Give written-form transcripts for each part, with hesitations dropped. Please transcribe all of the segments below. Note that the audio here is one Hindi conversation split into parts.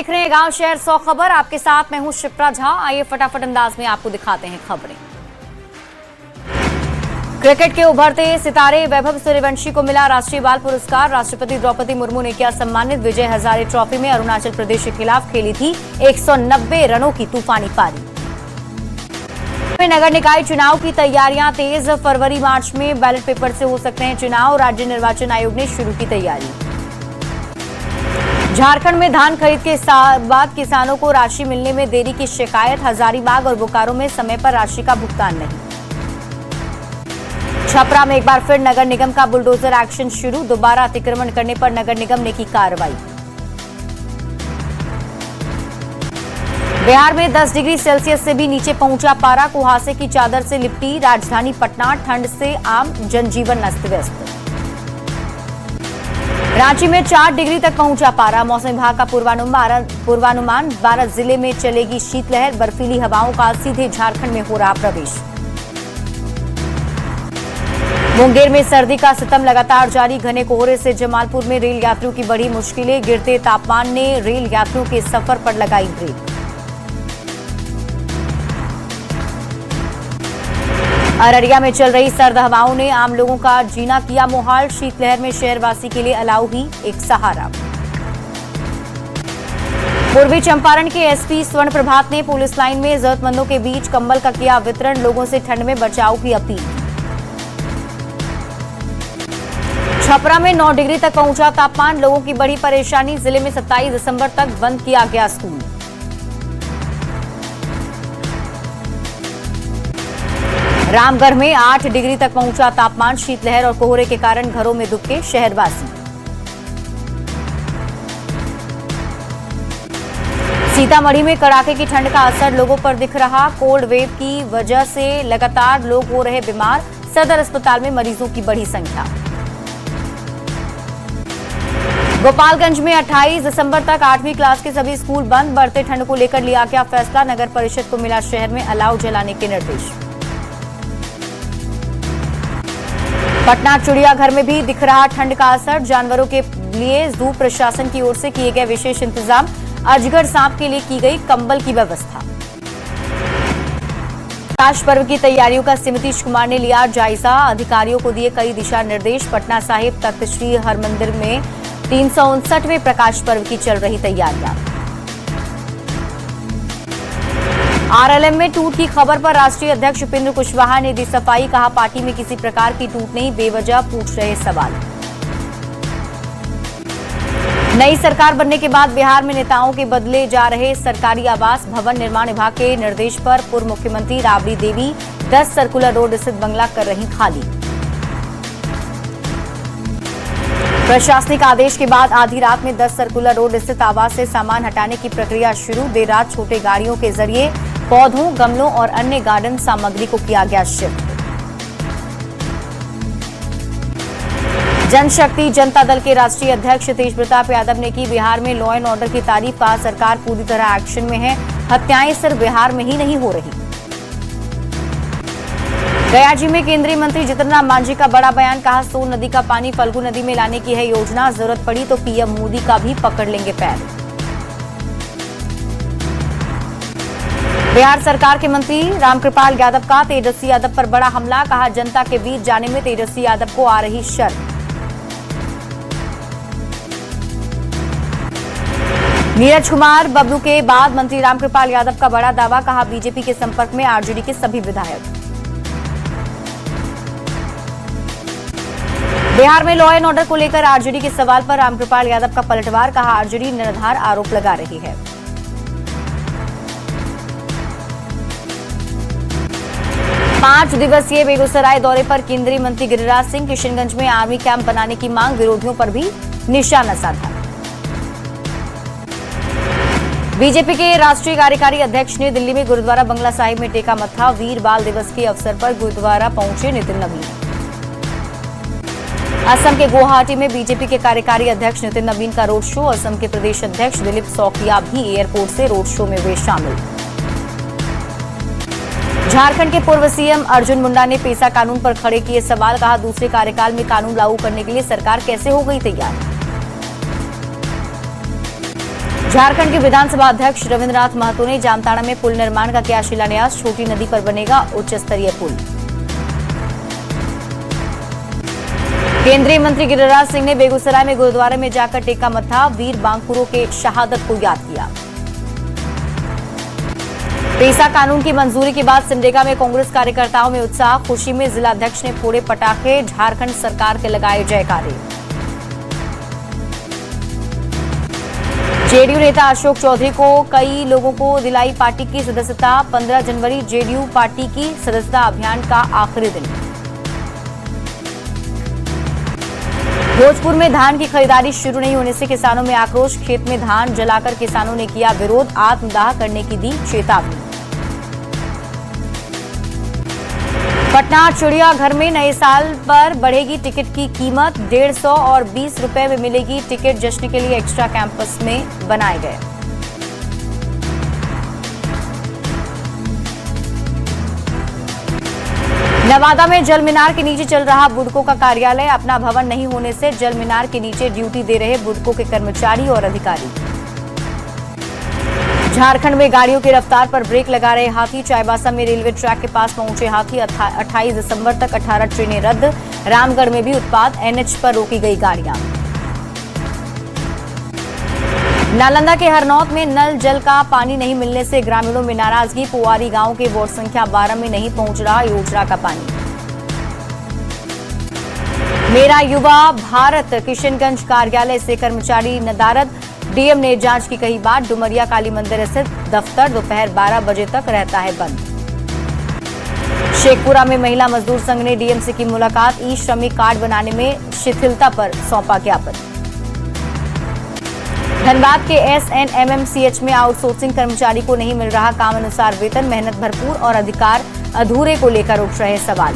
देख रहे हैं गांव शहर 100 खबर। आपके साथ मैं हूं शिप्रा झा। आइए फटाफट अंदाज में आपको दिखाते हैं खबरें। क्रिकेट के उभरते सितारे वैभव सूर्यवंशी को मिला राष्ट्रीय बाल पुरस्कार। राष्ट्रपति द्रौपदी मुर्मू ने किया सम्मानित। विजय हजारे ट्रॉफी में अरुणाचल प्रदेश के खिलाफ खेली थी 190 रनों की तूफानी पारी। नगर निकाय चुनाव की तैयारियां तेज। फरवरी मार्च में बैलेट पेपर से हो सकते हैं चुनाव। राज्य निर्वाचन आयोग ने शुरू की तैयारी। झारखंड में धान खरीद के बाद किसानों को राशि मिलने में देरी की शिकायत। हजारीबाग और बोकारो में समय पर राशि का भुगतान नहीं। छपरा में एक बार फिर नगर निगम का बुलडोजर एक्शन शुरू। दोबारा अतिक्रमण करने पर नगर निगम ने की कार्रवाई। बिहार में 10 डिग्री सेल्सियस से भी नीचे पहुंचा पारा। कुहासे की चादर से लिपटी राजधानी पटना। ठंड से आम जनजीवन अस्त व्यस्त। रांची में 4 डिग्री तक पहुंचा पारा। मौसम विभाग का पूर्वानुमान 12 जिले में चलेगी शीतलहर। बर्फीली हवाओं का सीधे झारखंड में हो रहा प्रवेश। मुंगेर में सर्दी का सितम लगातार जारी। घने कोहरे से जमालपुर में रेल यात्रियों की बढ़ी मुश्किलें। गिरते तापमान ने रेल यात्रियों के सफर पर लगाई ब्रेक। अररिया में चल रही सर्द हवाओं ने आम लोगों का जीना किया मुहाल। शीतलहर में शहरवासी के लिए अलाव ही एक सहारा। पूर्वी चंपारण के एसपी स्वर्ण प्रभात ने पुलिस लाइन में जरूरतमंदों के बीच कंबल का किया वितरण। लोगों से ठंड में बचाव की अपील। छपरा में 9 डिग्री तक पहुंचा तापमान। लोगों की बड़ी परेशानी। जिले में 27 दिसंबर तक बंद किया गया स्कूल। रामगढ़ में 8 डिग्री तक पहुंचा तापमान। शीतलहर और कोहरे के कारण घरों में दुबके शहरवासी। सीतामढ़ी में कड़ाके की ठंड का असर लोगों पर दिख रहा। कोल्ड वेव की वजह से लगातार लोग हो रहे बीमार। सदर अस्पताल में मरीजों की बढ़ी संख्या। गोपालगंज में 28 दिसंबर तक 8वीं क्लास के सभी स्कूल बंद। बढ़ते ठंड को लेकर लिया गया फैसला। नगर परिषद को मिला शहर में अलाव जलाने के निर्देश। पटना चिड़ियाघर में भी दिख रहा ठंड का असर। जानवरों के लिए जू प्रशासन की ओर से किए गए विशेष इंतजाम। अजगर सांप के लिए की गई कंबल की व्यवस्था। प्रकाश पर्व की तैयारियों का नीतीश कुमार ने लिया जायजा। अधिकारियों को दिए कई दिशा निर्देश। पटना साहिब तख्त श्री हरमंदिर में 359वें प्रकाश पर्व की चल रही तैयारियां। आरएलएम में टूट की खबर पर राष्ट्रीय अध्यक्ष उपेंद्र कुशवाहा ने दी सफाई। कहा पार्टी में किसी प्रकार की टूट नहीं, बेवजह पूछ रहे सवाल। नई सरकार बनने के बाद बिहार में नेताओं के बदले जा रहे सरकारी आवास। भवन निर्माण विभाग के निर्देश पर पूर्व मुख्यमंत्री राबड़ी देवी 10 सर्कुलर रोड स्थित बंगला कर रही खाली। प्रशासनिक आदेश के बाद आधी रात में 10 सर्कुलर रोड स्थित आवास से सामान हटाने की प्रक्रिया शुरू। देर रात छोटे गाड़ियों के जरिए पौधों, गमलों और अन्य गार्डन सामग्री को किया गया शिफ्ट। जनशक्ति जनता दल के राष्ट्रीय अध्यक्ष तेज प्रताप यादव ने की बिहार में लॉ एंड ऑर्डर की तारीफ। कहा सरकार पूरी तरह एक्शन में है। हत्याएं सिर्फ बिहार में ही नहीं हो रही। गयाजी में केंद्रीय मंत्री जितन राम मांझी का बड़ा बयान। कहा सोन नदी का पानी फल्गु नदी में लाने की है योजना। जरूरत पड़ी तो पीएम मोदी का भी पकड़ लेंगे पैर। बिहार सरकार के मंत्री रामकृपाल यादव का तेजस्वी यादव पर बड़ा हमला। कहा जनता के बीच जाने में तेजस्वी यादव को आ रही शर्म। नीरज कुमार बबलू के बाद मंत्री रामकृपाल यादव का बड़ा दावा। कहा बीजेपी के संपर्क में आरजेडी के सभी विधायक। बिहार में लॉ एंड ऑर्डर को लेकर आरजेडी के सवाल पर रामकृपाल यादव का पलटवार। कहा आरजेडी निराधार आरोप लगा रही है। पांच दिवसीय बेगूसराय दौरे पर केंद्रीय मंत्री गिरिराज सिंह। किशनगंज में आर्मी कैंप बनाने की मांग। विरोधियों पर भी निशाना साधा। बीजेपी के राष्ट्रीय कार्यकारी अध्यक्ष ने दिल्ली में गुरुद्वारा बंगला साहिब में टेका मत्था। वीर बाल दिवस के अवसर पर गुरुद्वारा पहुंचे नितिन नवीन। असम के गुवाहाटी में बीजेपी के कार्यकारी अध्यक्ष नितिन नवीन का रोड शो। असम के प्रदेश अध्यक्ष दिलीप सौकिया भी एयरपोर्ट से रोड शो में हुए शामिल। झारखंड के पूर्व सीएम अर्जुन मुंडा ने पेसा कानून पर खड़े किए सवाल। कहा दूसरे कार्यकाल में कानून लागू करने के लिए सरकार कैसे हो गई तैयार। झारखंड के विधानसभा अध्यक्ष रविंद्रनाथ महतो ने जामताड़ा में पुल निर्माण का किया शिलान्यास। छोटी नदी पर बनेगा उच्च स्तरीय पुल। केंद्रीय मंत्री गिरिराज सिंह ने बेगूसराय में गुरुद्वारे में जाकर टेका मत्था। वीर बांकुरों के शहादत को याद किया। पेसा कानून की मंजूरी के बाद सिमडेगा में कांग्रेस कार्यकर्ताओं में उत्साह। खुशी में जिलाध्यक्ष ने फोड़े पटाखे। झारखंड सरकार के लगाए जयकारे। जेडीयू नेता अशोक चौधरी को कई लोगों को दिलाई पार्टी की सदस्यता। 15 जनवरी जेडीयू पार्टी की सदस्यता अभियान का आखिरी दिन। भोजपुर में धान की खरीदारी शुरू नहीं होने से किसानों में आक्रोश। खेत में धान जलाकर किसानों ने किया विरोध। आत्मदाह करने की दी चेतावनी। पटना चिड़ियाघर में नए साल पर बढ़ेगी टिकट की कीमत। 150 और 20 रुपए में मिलेगी टिकट। जश्न के लिए एक्स्ट्रा कैंपस में बनाए गए। नवादा में जल मीनार के नीचे चल रहा बुडको का कार्यालय। अपना भवन नहीं होने से जल मीनार के नीचे ड्यूटी दे रहे बुडको के कर्मचारी और अधिकारी। झारखंड में गाड़ियों की रफ्तार पर ब्रेक लगा रहे हाथी। चाईबासा में रेलवे ट्रैक के पास पहुंचे हाथी। 28 दिसंबर तक 18 ट्रेनें रद्द। रामगढ़ में भी उत्पात। एनएच पर रोकी गई गाड़ियां। नालंदा के हरनौत में नल जल का पानी नहीं मिलने से ग्रामीणों में नाराजगी। पुवारी गांव के वार्ड संख्या 12 में नहीं पहुंच रहा योजना का पानी। मेरा युवा भारत किशनगंज कार्यालय से कर्मचारी नदारद। डीएम ने जांच की कही बात। डुमरिया काली मंदिर स्थित दफ्तर दोपहर 12 बजे तक रहता है बंद। शेखपुरा में महिला मजदूर संघ ने डीएम से की मुलाकात। ई श्रमिक कार्ड बनाने में शिथिलता पर सौंपा ज्ञापन। धनबाद के एसएनएमएमसीएच में आउटसोर्सिंग कर्मचारी को नहीं मिल रहा काम अनुसार वेतन। मेहनत भरपूर और अधिकार अधूरे को लेकर उठ रहे सवाल।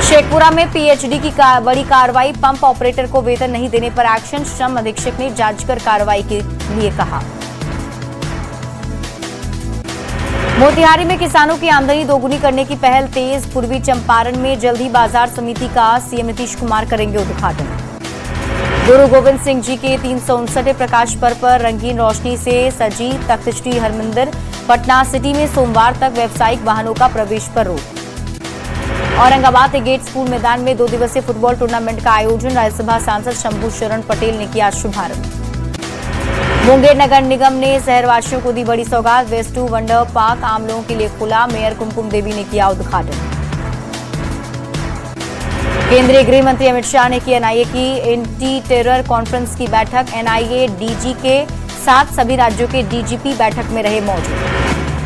शेखपुरा में पीएचडी की बड़ी कार्रवाई। पंप ऑपरेटर को वेतन नहीं देने पर एक्शन। श्रम अधीक्षक ने जांच कर कार्रवाई के लिए कहा। मोतिहारी में किसानों की आमदनी दोगुनी करने की पहल तेज। पूर्वी चंपारण में जल्द ही बाजार समिति का सीएम नीतीश कुमार करेंगे उद्घाटन। गुरु गोविंद सिंह जी के 359वें प्रकाश पर्व पर रंगीन रोशनी से सजी तख्त श्री हरमंदिर। पटना सिटी में सोमवार तक व्यावसायिक वाहनों का प्रवेश पर रोक। औरंगाबाद के गेट स्कूल मैदान में 2 दिवसीय फुटबॉल टूर्नामेंट का आयोजन। राज्यसभा सांसद शंभू शरण पटेल ने किया शुभारंभ। मुंगेर नगर निगम ने शहरवासियों को दी बड़ी सौगात। वेस्ट टू वंडर पार्क आम लोगों के लिए खुला। मेयर कुमकुम देवी ने किया उद्घाटन। केंद्रीय गृह मंत्री अमित शाह ने की एनआईए की एंटी टेरर कॉन्फ्रेंस की बैठक। एनआईए डीजी के साथ सभी राज्यों के डीजीपी बैठक में रहे मौजूद।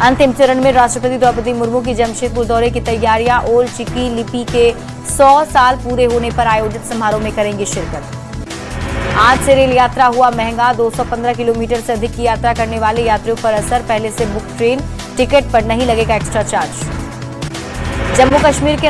अंतिम चरण में राष्ट्रपति द्रौपदी मुर्मू की जमशेदपुर दौरे की तैयारियां। ओल्ड चिकी लिपि के 100 साल पूरे होने पर आयोजित समारोह में करेंगे शिरकत। आज से रेल यात्रा हुआ महंगा। 215 किलोमीटर से अधिक की यात्रा करने वाले यात्रियों पर असर। पहले से बुक ट्रेन टिकट पर नहीं लगेगा एक्स्ट्रा चार्ज। जम्मू कश्मीर के